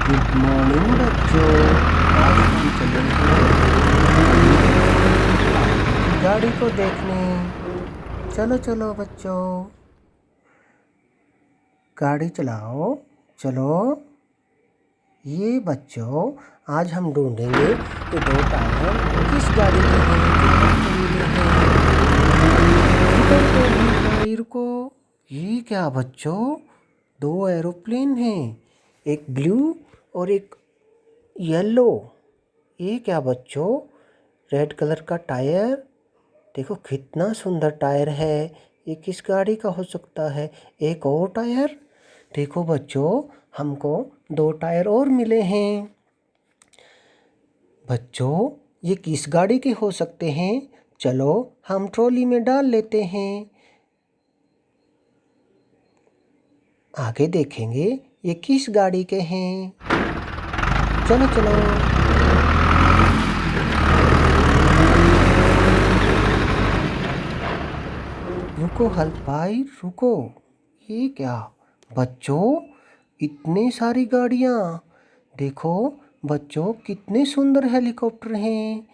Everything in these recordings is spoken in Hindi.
गुड मॉर्निंग बच्चों। आज हम चलेंगे टायरों की गाड़ी को देखने। चलो चलो बच्चों, गाड़ी चलाओ। चलो। ये बच्चों, आज हम ढूंढेंगे ये दो टायर किस गाड़ी के हैं जो हमको मिले हैं। रुको। ये क्या बच्चों, दो एरोप्लेन हैं, एक ब्लू और एक येलो। ये क्या बच्चों, रेड कलर का टायर। देखो कितना सुंदर टायर है। ये किस गाड़ी का हो सकता है। एक और टायर। देखो बच्चों, हमको दो टायर और मिले हैं। बच्चों, ये किस गाड़ी के हो सकते हैं। चलो हम ट्रॉली में डाल लेते हैं। आगे देखेंगे ये किस गाड़ी के हैं। चलो चलो। रुको हल्क भाई रुको। ये क्या बच्चों, इतनी सारी गाड़ियाँ। देखो बच्चों, कितने सुंदर हेलीकॉप्टर हैं।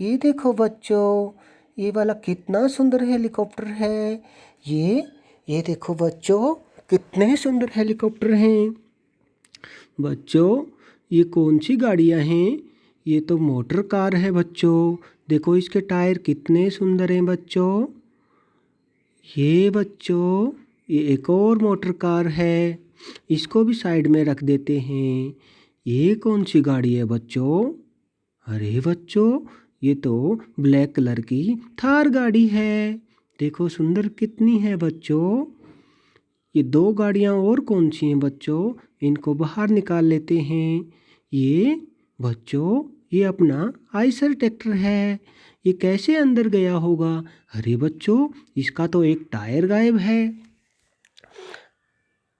ये देखो बच्चों, ये वाला कितना सुंदर हेलीकॉप्टर है। ये देखो बच्चों, कितने सुंदर हेलीकॉप्टर हैं। बच्चों, ये कौन सी गाड़ियाँ हैं। ये तो मोटर कार है बच्चों। देखो इसके टायर कितने सुंदर हैं बच्चों। ये बच्चों, ये एक और मोटर कार है। इसको भी साइड में रख देते हैं। ये कौन सी गाड़ी है बच्चों। अरे बच्चों, ये तो ब्लैक कलर की थार गाड़ी है। देखो सुंदर कितनी है बच्चों। ये दो गाड़ियाँ और कौन सी हैं बच्चों, इनको बाहर निकाल लेते हैं। ये बच्चों, ये अपना आयसर ट्रैक्टर है। ये कैसे अंदर गया होगा। अरे बच्चों, इसका तो एक टायर गायब है।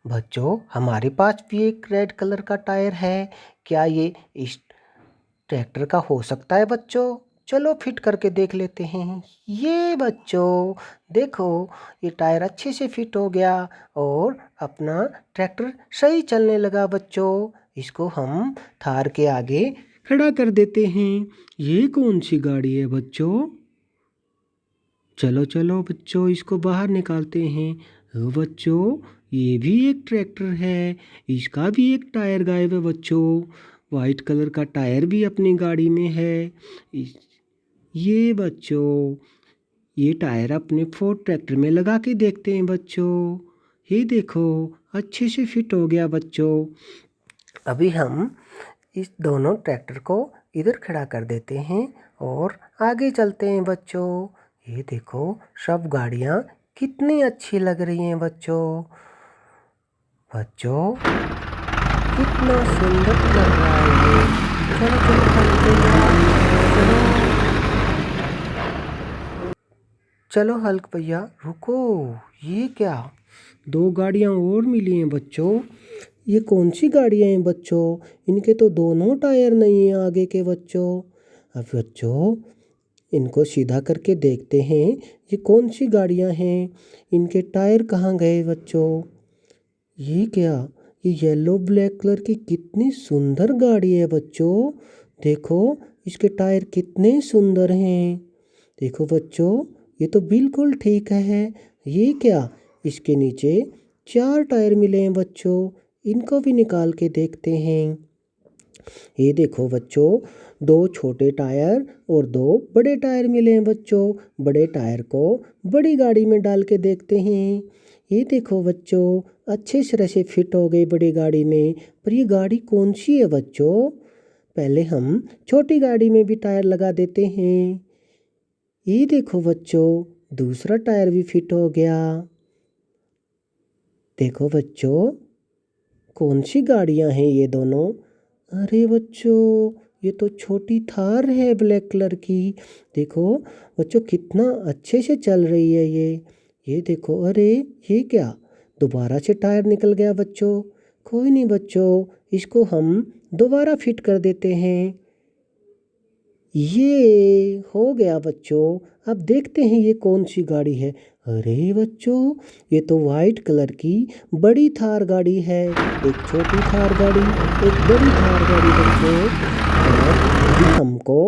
बच्चों, हमारे पास भी एक रेड कलर का टायर है। क्या ये इस ट्रैक्टर का हो सकता है बच्चों। चलो फिट करके देख लेते हैं। ये बच्चों देखो, ये टायर अच्छे से फिट हो गया और अपना ट्रैक्टर सही चलने लगा बच्चों। इसको हम थार के आगे खड़ा कर देते हैं। ये कौन सी गाड़ी है बच्चों। चलो चलो बच्चों, इसको बाहर निकालते हैं। बच्चों, ये भी एक ट्रैक्टर है। इसका भी एक टायर गायब है बच्चों। वाइट कलर का टायर भी अपनी गाड़ी में है। ये बच्चों, ये टायर अपने फोर्ड ट्रैक्टर में लगा के देखते हैं बच्चों। ये देखो, अच्छे से फिट हो गया बच्चों। अभी हम इस दोनों ट्रैक्टर को इधर खड़ा कर देते हैं और आगे चलते हैं बच्चों। ये देखो, सब गाड़ियाँ कितनी अच्छी लग रही हैं बच्चों। बच्चों, कितना सुंदर लग रहा है ये। चलो चलो हल्क भैया, चलो हल्क भैया रुको। ये क्या, दो गाड़ियाँ और मिली हैं बच्चों। ये कौन सी गाड़ियाँ हैं बच्चों। इनके तो दोनों टायर नहीं हैं आगे के बच्चों। अब बच्चों, इनको सीधा करके देखते हैं ये कौन सी गाड़ियाँ हैं। इनके टायर कहाँ गए बच्चों। ये क्या, ये येलो ब्लैक कलर की कितनी सुंदर गाड़ी है बच्चों। देखो इसके टायर कितने सुंदर हैं। देखो बच्चों, ये तो बिल्कुल ठीक है। ये क्या, इसके नीचे चार टायर मिले हैं बच्चों। इनको भी निकाल के देखते हैं। ये देखो बच्चों, दो छोटे टायर और दो बड़े टायर मिले हैं बच्चों। बड़े टायर को बड़ी गाड़ी में डाल के देखते हैं। ये देखो बच्चों, अच्छे तरह से फिट हो गई बड़ी गाड़ी में। पर ये गाड़ी कौन सी है बच्चों। पहले हम छोटी गाड़ी में भी टायर लगा देते हैं। ये देखो बच्चों, दूसरा टायर भी फिट हो गया। देखो बच्चों, कौन सी गाड़ियाँ हैं ये दोनों। अरे बच्चों, ये तो छोटी थार है ब्लैक कलर की। देखो बच्चों, कितना अच्छे से चल रही है ये देखो। अरे ये क्या, दोबारा से टायर निकल गया बच्चों। कोई नहीं बच्चों, इसको हम दोबारा फिट कर देते हैं। ये हो गया बच्चों। अब देखते हैं ये कौन सी गाड़ी है। अरे बच्चों, ये तो वाइट कलर की बड़ी थार गाड़ी है। एक छोटी थार गाड़ी, एक बड़ी थार गाड़ी बच्चों। और अभी हमको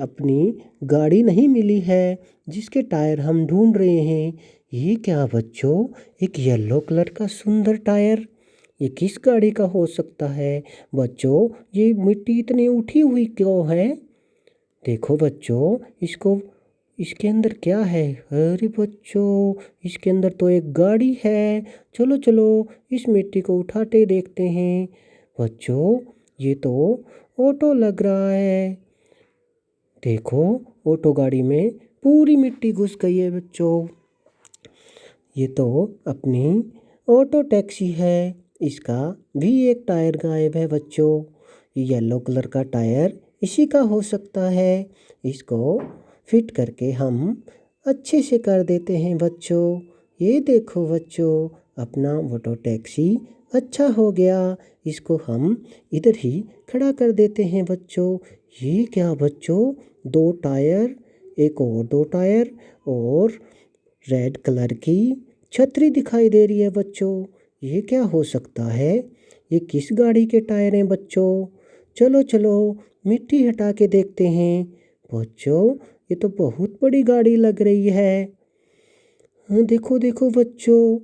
अपनी गाड़ी नहीं मिली है जिसके टायर हम ढूंढ रहे हैं। ये क्या बच्चों, एक येलो कलर का सुंदर टायर। ये किस गाड़ी का हो सकता है बच्चों? ये मिट्टी इतनी उठी हुई क्यों है? देखो बच्चों, इसके अंदर क्या है? अरे बच्चों, इसके अंदर तो एक गाड़ी है। चलो चलो इस मिट्टी को उठाते देखते हैं। बच्चों, ये तो ऑटो लग रहा है। देखो, ऑटो गाड़ी में पूरी मिट्टी घुस गई है बच्चों। ये तो अपनी ऑटो टैक्सी है। इसका भी एक टायर गायब है बच्चों। ये येलो कलर का टायर इसी का हो सकता है। इसको फिट करके हम अच्छे से कर देते हैं बच्चों। ये देखो बच्चों, अपना ऑटो टैक्सी अच्छा हो गया। इसको हम इधर ही खड़ा कर देते हैं बच्चों। ये क्या बच्चों, दो टायर, एक और दो टायर और रेड कलर की छतरी दिखाई दे रही है बच्चों। ये क्या हो सकता है? ये किस गाड़ी के टायर हैं बच्चों? चलो चलो मिट्टी हटा के देखते हैं। बच्चों, ये तो बहुत बड़ी गाड़ी लग रही है। हाँ, देखो देखो बच्चों,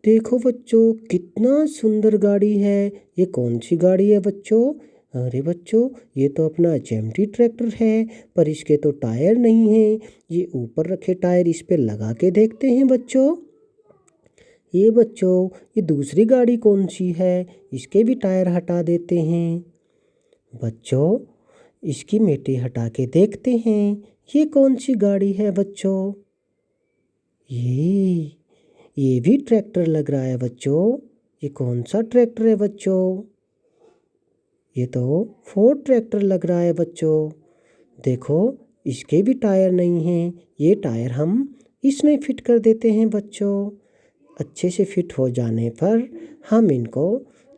देखो बच्चों, कितना सुंदर गाड़ी है। ये कौन सी गाड़ी है बच्चों? अरे बच्चों, ये तो अपना एचएमटी ट्रैक्टर है, पर इसके तो टायर नहीं हैं। ये ऊपर रखे टायर इस पे लगा के देखते हैं बच्चों। ये बच्चों, ये दूसरी गाड़ी कौन सी है? इसके भी टायर हटा देते हैं। बच्चों, इसकी मिट्टी हटा के देखते हैं। ये कौन सी गाड़ी है बच्चों? ये भी ट्रैक्टर लग रहा है बच्चों। ये कौन सा ट्रैक्टर है बच्चों? ये तो फोर्ड ट्रैक्टर लग रहा है बच्चों। देखो, इसके भी टायर नहीं हैं। ये टायर हम इसमें फिट कर देते हैं बच्चों। अच्छे से फिट हो जाने पर हम इनको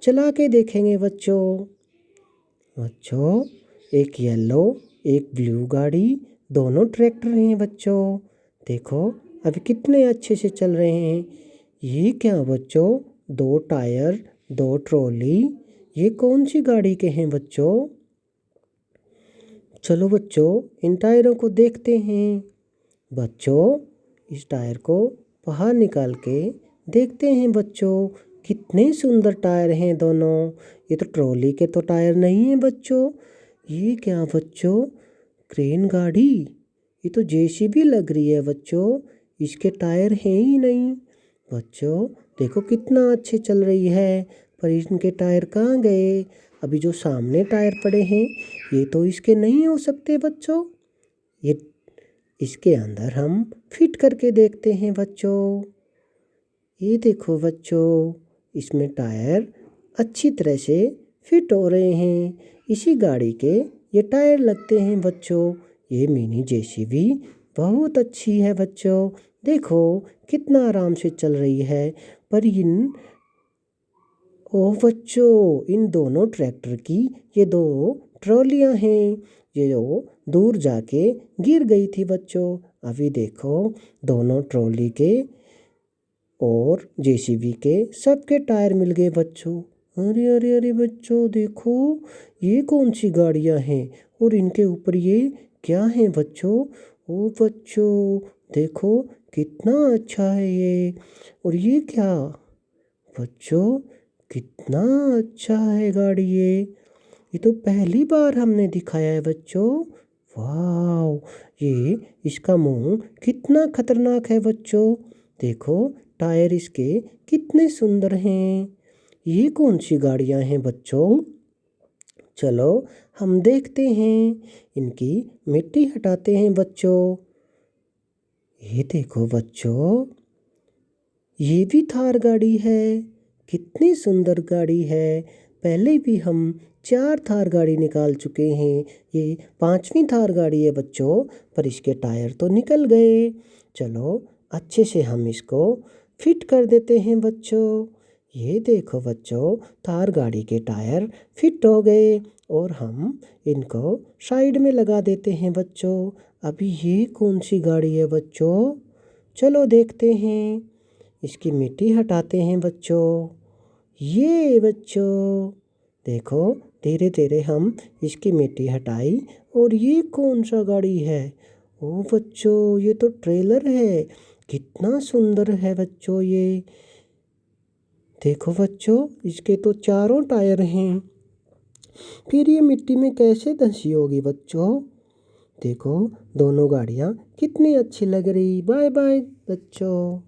चला के देखेंगे बच्चों। बच्चों, एक येलो एक ब्लू गाड़ी, दोनों ट्रैक्टर हैं बच्चों। देखो, अभी कितने अच्छे से चल रहे हैं। ये क्या बच्चों, दो टायर, दो ट्रॉली, ये कौन सी गाड़ी के हैं बच्चों? चलो बच्चों, इन टायरों को देखते हैं। बच्चों, इस टायर को बाहर निकाल के देखते हैं बच्चों। कितने सुंदर टायर हैं दोनों। ये तो ट्रॉली के तो टायर नहीं है बच्चों। ये क्या बच्चों, क्रेन गाड़ी। ये तो जेसीबी लग रही है बच्चों। इसके टायर हैं ही नहीं। बच्चों, देखो कितना अच्छे चल रही है, पर इनके टायर कहाँ गए? अभी जो सामने टायर पड़े हैं ये तो इसके नहीं हो सकते बच्चों। ये इसके अंदर हम फिट करके देखते हैं बच्चों। ये देखो बच्चों, इसमें टायर अच्छी तरह से फिट हो रहे हैं। इसी गाड़ी के ये टायर लगते हैं बच्चों। ये मिनी जेसीबी बहुत अच्छी है बच्चों। देखो कितना आराम से चल रही है। पर ओह बच्चों, इन दोनों ट्रैक्टर की ये दो ट्रॉलियां हैं। ये जो दूर जाके गिर गई थी बच्चों। अभी देखो, दोनों ट्रॉली के और जेसीबी के सबके टायर मिल गए बच्चों। अरे अरे अरे बच्चों, देखो ये कौन सी गाड़ियां हैं और इनके ऊपर ये क्या है बच्चों? ओ बच्चों, देखो कितना अच्छा है ये। और ये क्या बच्चों, कितना अच्छा है गाड़ी ये तो पहली बार हमने दिखाया है बच्चों। वाह, ये इसका मुंह कितना खतरनाक है बच्चों। देखो, टायर इसके कितने सुंदर हैं। ये कौन सी गाड़ियां हैं बच्चों? चलो हम देखते हैं। इनकी मिट्टी हटाते हैं बच्चों। ये देखो बच्चों, ये भी थार गाड़ी है। कितनी सुंदर गाड़ी है। पहले भी हम 4 थार गाड़ी निकाल चुके हैं। ये 5वीं थार गाड़ी है बच्चों, पर इसके टायर तो निकल गए। चलो अच्छे से हम इसको फिट कर देते हैं बच्चों। ये देखो बच्चों, थार गाड़ी के टायर फिट हो गए और हम इनको साइड में लगा देते हैं बच्चों। अभी ये कौन सी गाड़ी है बच्चों? चलो देखते हैं। इसकी मिट्टी हटाते हैं बच्चों। ये बच्चों देखो, धीरे धीरे हम इसकी मिट्टी हटाई और ये कौन सा गाड़ी है? ओ बच्चों, ये तो ट्रेलर है। कितना सुंदर है बच्चों ये। देखो बच्चों, इसके तो चारों टायर हैं। फिर ये मिट्टी में कैसे धंसी होगी बच्चों? देखो, दोनों गाड़ियाँ कितनी अच्छी लग रही। बाय बाय बच्चों।